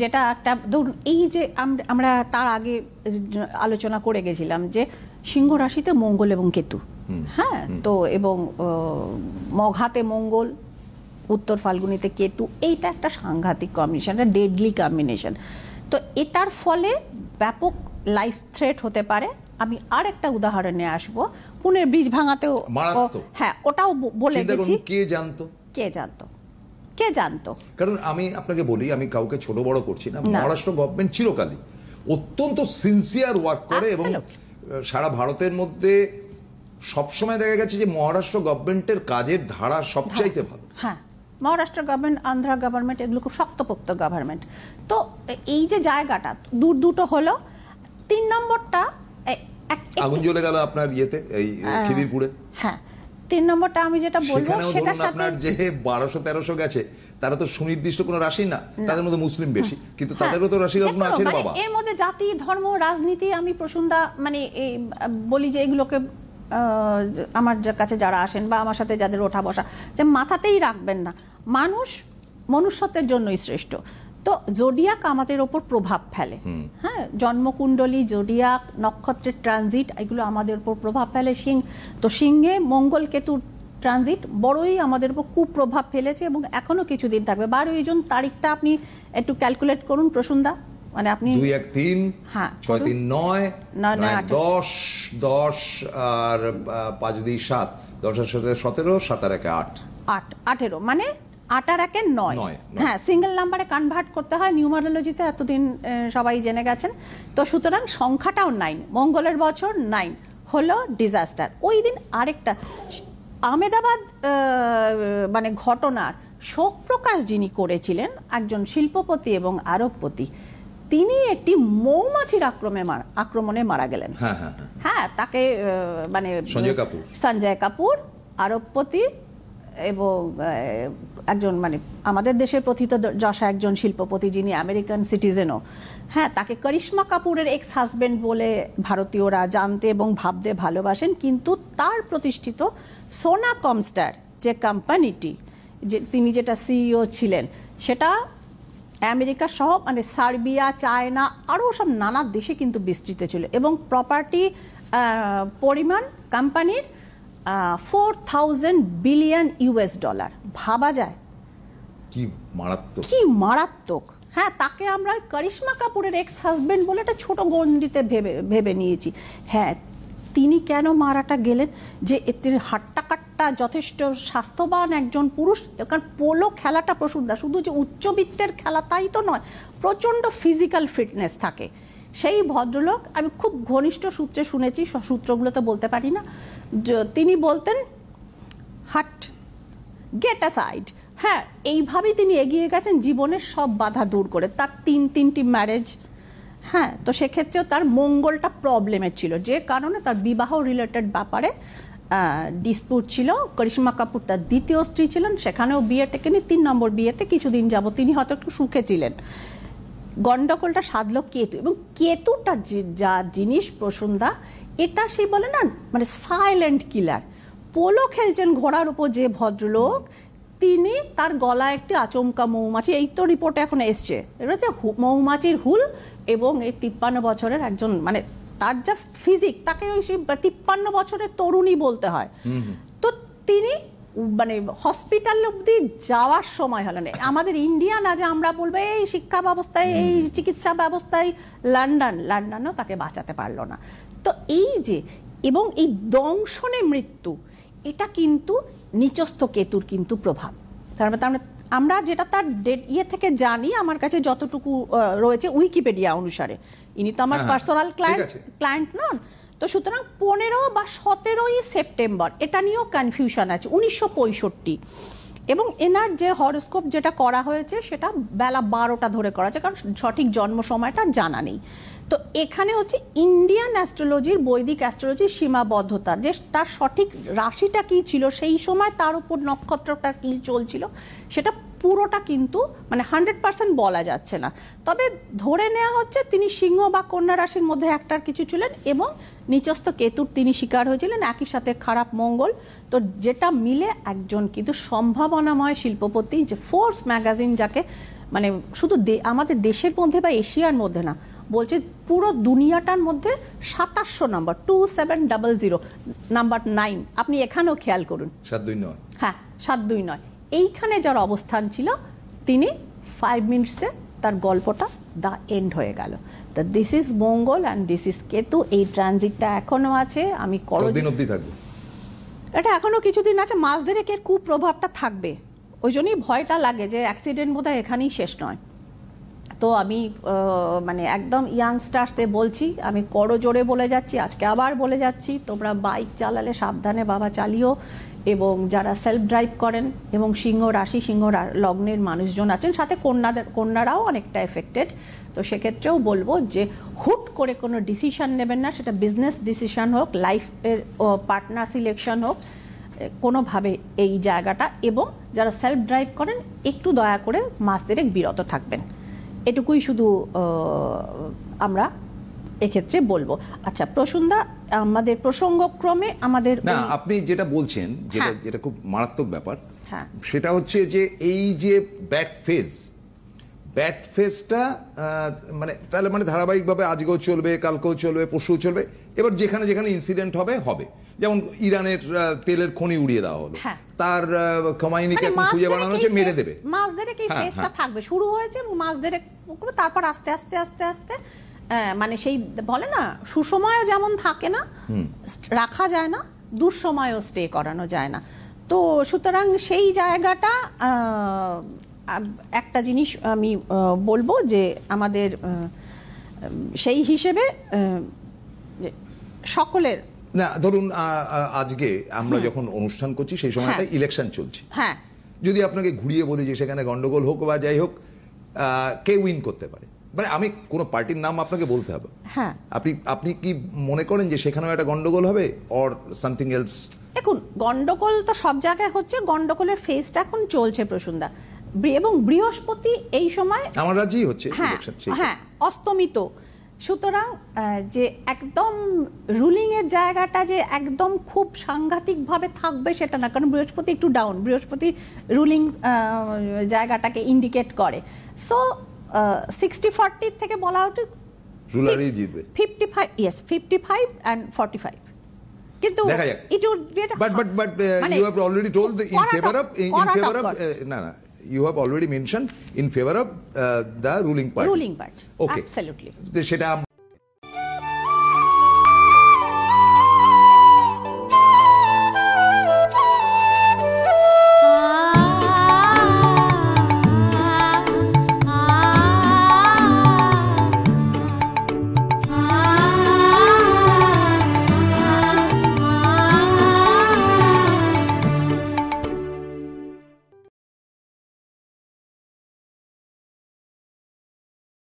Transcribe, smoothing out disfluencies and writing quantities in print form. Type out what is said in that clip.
যেটা একটা ধরুন, এই যে আমরা তার আগে আলোচনা করে গেছিলাম যে সিংহ রাশিতে মঙ্গল এবং কেতু, হ্যাঁ, তো এবং মঘাতে মঙ্গল, উত্তর ফাল্গুনিতে কেতু, এইটা একটা সাংঘাতিক কম্বিনেশন, একটা ডেডলি কম্বিনেশন। তো এটার ফলে ব্যাপক লাইফ থ্রেট হতে পারে। আমি আর একটা উদাহরণে আসবো, পুনের ব্রিজ ভাঙাতেও, হ্যাঁ, ওটাও বলে গেছি। কে জানতো? কারণ আমি আপনাকে বলি, আমি কাউকে ছোট বড় করছি না, মহারাষ্ট্র গভর্নমেন্ট চিরকালই অত্যন্ত সিনসিয়ার ওয়ার্ক করে এবং সারা ভারতের মধ্যে সবসময় দেখা গেছে যে মহারাষ্ট্র গভর্নমেন্টের কাজের ধারা সবচাইতে ভালো। হ্যাঁ, মহারাষ্ট্র গভর্নমেন্ট, আন্ধ্রা গভর্নমেন্ট, এগুলো খুব শক্তপোক্ত গভর্নমেন্ট। তো এই যে জায়গাটা দুটো হলো, 3 নম্বরটা আগুন জ্বলে গেল আপনার ইয়েতে, এই খিদিরপুরে। হ্যাঁ, 3 নম্বরটা আমি যেটা বলবো, সেটা আপনার যে 1200-1300 গেছে, তারা তো সুনির্দিষ্ট কোনো রাশি না, তাদের মধ্যে মুসলিম বেশি, কিন্তু তাদেরও তো রাশি লগ্ন আছে বাবা। এর মধ্যে জাতি, ধর্ম, রাজনীতি, আমি প্রসন্দা মানে বলি যে এগুলোকে আমার কাছে যারা আসেন বা আমার সাথে যাদের ওঠা বসা, যে মাথাতেই রাখবেন না। মানুষ মনুষ্যত্বের জন্যই শ্রেষ্ঠ। তো জোডিয়াক আমাদের ওপর প্রভাব ফেলে, হ্যাঁ, জন্মকুণ্ডলী, জোডিয়াক, নক্ষত্রের ট্রানজিট, এগুলো আমাদের উপর প্রভাব ফেলে। তো সিংহে মঙ্গল কেতুর ট্রানজিট বড়ই আমাদের উপর কুপ্রভাব ফেলেছে এবং এখনো কিছুদিন থাকবে। 12 জুন তারিখটা আপনি একটু ক্যালকুলেট করুন প্রসন্দা, মানে আপনি 2 1 3 6 3 9 10 10 আর 5 2 7 10 আর 7 17 7 আর 1 8 18, মানে 8 আর 1 9। হ্যাঁ, সিঙ্গেল নাম্বারে কনভার্ট করতে হয় নিউমারোলজিতে, এতদিন সবাই জেনে গেছেন। তো সুতরাং সংখ্যাটাও 9, মঙ্গলের বছর 9 হলো ডিজাস্টার। ওই দিন আরেকটা আহমেদাবাদ মানে ঘটনার শোক প্রকাশ যিনি করেছিলেন, একজন শিল্পপতি এবং আরবপতি, তিনি একটি মৌমাছির আক্রমণে মারা গেলেন। হ্যাঁ, তাকে মানে সঞ্জয় কাপুর, আরবপতি এবং একজন মানে আমাদের দেশের প্রথিত যশা একজন শিল্পপতি, যিনি আমেরিকান সিটিজেনও, হ্যাঁ, তাকে করিশ্মা কাপুরের এক্স হাজব্যান্ড বলে ভারতীয়রা জানতে এবং ভাবতে ভালোবাসেন। কিন্তু তার প্রতিষ্ঠিত সোনা কমস্টার যে কোম্পানিটি, যে তিনি যেটা সিইও ছিলেন, সেটা আমেরিকা সহ মানে সার্বিয়া, চায়না, আরও সব নানা দেশে কিন্তু বিস্তৃত ছিল এবং প্রপার্টি পরিমাণ কোম্পানির $4,000 বিলিয়ন। ভাবা যায় কি মারাত্মক। হ্যাঁ, তাকে আমরা করিশ্মা কাপুরের এক্স হাজব্যান্ড বলে একটা ছোট গণ্ডিতে ভেবে নিয়েছি। হ্যাঁ, তিনি কেন মারাটা গেলেন? যে তিনি হাট্টা কাট্টা যথেষ্ট স্বাস্থ্যবান একজন পুরুষ। কারণ পোলো খেলাটা প্রসুদ্ধা শুধু যে উচ্চবিত্তের খেলা তাই তো নয়, প্রচণ্ড ফিজিক্যাল ফিটনেস থাকে। সেই ভদ্রলোক, আমি খুব ঘনিষ্ঠ সূত্রে শুনেছি, সূত্রগুলো তো বলতে পারি না, তিনি বলতেন হাট গেট অ্যাসাইড। হ্যাঁ, এইভাবেই তিনি এগিয়ে গেছেন জীবনের সব বাধা দূর করে। তার তিনটি ম্যারেজ, হ্যাঁ, তো সেক্ষেত্রেও তার মঙ্গলটা প্রবলেমের ছিল, যে কারণে তার বিবাহ রিলেটেড ব্যাপারে ডিসপিউট ছিল। করিশ্মা কাপুর তার দ্বিতীয় স্ত্রী ছিলেন, সেখানেও বিয়ে টেকেনি। 3 নম্বর বিয়েতে কিছুদিন যাব তিনি হয়তো একটু সুখে ছিলেন। গন্ডগোলটা সাধলো কেতু, এবং কেতুটা যা জিনিস প্রসন্দা, এটা সেই বলে না মানে সাইলেন্ট কিলার। পোলো খেলছেন ঘোড়ার উপর যে ভদ্রলোক, তিনি তার গলায় একটি আচমকা মৌমাছি, এই তো রিপোর্টে এখন এসছে, এটা হচ্ছে মৌমাছির হুল। এবং এই 53 বছরের একজন, মানে তার যা ফিজিক, তাকে ওই 53 বছরের তরুণী বলতে হয়। তো তিনি মানে হসপিটাল অব্দি যাওয়ার সময় হলো না। আমাদের ইন্ডিয়া না যে আমরা বলবো এই শিক্ষা ব্যবস্থায়, এই চিকিৎসা ব্যবস্থায় লন্ডনও তাকে বাঁচাতে পারলো না। তো এই যে, এবং এই দংশনে মৃত্যু, এটা কিন্তু নিচস্থ কেতুর কিন্তু প্রভাব। তার মানে আমরা যেটা তার ইয়ে থেকে জানি, আমার কাছে যতটুকু রয়েছে উইকিপিডিয়া অনুসারে, ইনি তো আমার পার্সোনাল ক্লায়েন্ট নন। তো সুতরাং 15 বা 17 সেপ্টেম্বর, এটা নিয়েও কনফিউশন আছে, 1965। এবং এনার যে হরোস্কোপ যেটা করা হয়েছে, সেটা বেলা 12টা ধরে করা আছে, কারণ সঠিক জন্ম সময়টা জানা নেই। তো এখানে হচ্ছে ইন্ডিয়ান অ্যাস্ট্রোলজির, বৈদিক অ্যাস্ট্রোলজির সীমাবদ্ধতা, যে তার সঠিক রাশিটা কী ছিল সেই সময়, তার উপর নক্ষত্রটা কী চলছিল, সেটা পুরোটা কিন্তু মানে 100% বলা যাচ্ছে না। তবে ধরে নেওয়া হচ্ছে তিনি সিংহ বা কন্যা রাশির মধ্যে একটার কিছু ছিলেন, এবং নিচস্থ কেতুর তিনি শিকার হয়েছিলেন, একই সাথে খারাপ মঙ্গল। তো যেটা মিলে একজন কিন্তু সম্ভাবনাময় শিল্পপতি, যে ফোর্বস ম্যাগাজিন যাকে মানে শুধু আমাদের দেশের মধ্যে বা এশিয়ার মধ্যে না, বলছে পুরো দুনিয়াটার মধ্যে 2700 নম্বর, 2700 নাম্বার 9, আপনি এখানেও খেয়াল করুন, 729, হ্যাঁ 729, এইখানে যার অবস্থান ছিল তিনি 5 মিনিটসে তার গল্পটা দা এন্ড হয়ে গেল। তা this is Mangal and this is Ketu, এই ট্রানজিটটা এখনো আছে। আমি কতদিন অবধি থাকবে এটা? এখনো কিছুদিন আছে, মাস দেড়েকের কুপ্রভাবটা থাকবে। ওই জন্যই ভয়টা লাগে যে অ্যাক্সিডেন্ট বোধহয় এখানেই শেষ নয়। তো আমি মানে একদম ইয়াংস্টার্সদের বলছি, আমি করজোড়ে বলে যাচ্ছি, আজকে আবার বলে যাচ্ছি, তোমরা বাইক চালালে সাবধানে বাবা চালিও, এবং যারা সেলফ ড্রাইভ করেন এবং সিংহ রাশি সিংহ লগ্নের মানুষজন আছেন, সাথে কন্যারাও অনেকটা এফেক্টেড, তো সেক্ষেত্রেও বলবো যে হুট করে কোনো ডিসিশন নেবেন না, সেটা বিজনেস ডিসিশন হোক, লাইফের পার্টনার সিলেকশন হোক, কোনোভাবে এই জায়গাটা, এবং যারা সেলফ ড্রাইভ করেন একটু দয়া করে মাস দেড়েক বিরত থাকবেন, এটুকুই শুধু আমরা এক্ষেত্রে বলবো। আচ্ছা প্রসূনদা, আমাদের প্রসঙ্গক্রমে আমাদের না, আপনি যেটা বলছেন যেটা খুব মারাত্মক ব্যাপার, হ্যাঁ, সেটা হচ্ছে যে এই যে ব্যাড ফেজটা মানে তাহলে মানে ধারাবাহিকভাবে আজকেও চলবে, কালকেও চলবে, পরশুও চলবে, এবার যেখানে যেখানে ইনসিডেন্ট হবে, যেমন ইরানের তেলের খনি উড়িয়ে দেওয়া হলো, তার খোমাইনিকে এখন খুঁজে বানানো হচ্ছে, মেরে দেবে, মাস দেড়েক এই ফেজটা থাকবে, শুরু হয়েছে মাস দেড়েক, তারপর আস্তে আস্তে আস্তে আস্তে মানে সেই বলে না, সুসময়ও যেমন থাকে না, রাখা যায় না, দুঃসময়ও স্টে করানো যায় না। তো সুতরাং সেই জায়গাটা একটা জিনিস আমি বলবো যে আমাদের সেই হিসেবে যে সকলের, না ধরুন আজকে আমরা যখন অনুষ্ঠান করছি সেই সময়টা ইলেকশন চলছে, হ্যাঁ, যদি আপনাকে ঘুরিয়ে বলি যে সেখানে গন্ডগোল হোক বা যাই হোক, কে উইন করতে পারে, মানে আমি কোনো পার্টির নাম আপনাকে বলতে হবে, হ্যাঁ, আপনি কি মনে করেন যে সেখানেও একটা গন্ডগোল হবে অর সামথিং এলস? দেখুন গন্ডগোল তো সব জায়গায় হচ্ছে, গন্ডগোলের ফেজটা এখন চলছে প্রসূনদা, এবং বৃহস্পতি এই সময় আমার রাজ্যেই হচ্ছে, হ্যাঁ অস্তমিত, সুতরাং যে একদম রুলিং এর জায়গাটা যে একদম খুব সাংঘাতিকভাবে থাকবে সেটা না, কারণ বৃহস্পতি একটু ডাউন, বৃহস্পতি রুলিং জায়গাটাকে ইন্ডিকেট করে। সো 60-40 থেকে বলা হতো রুলারই জিতবে, 55 and 45, কিন্তু দেখা যাক, it would be but you have already told in favor of না you have already mentioned in favor of the ruling party. Absolutely. সেটা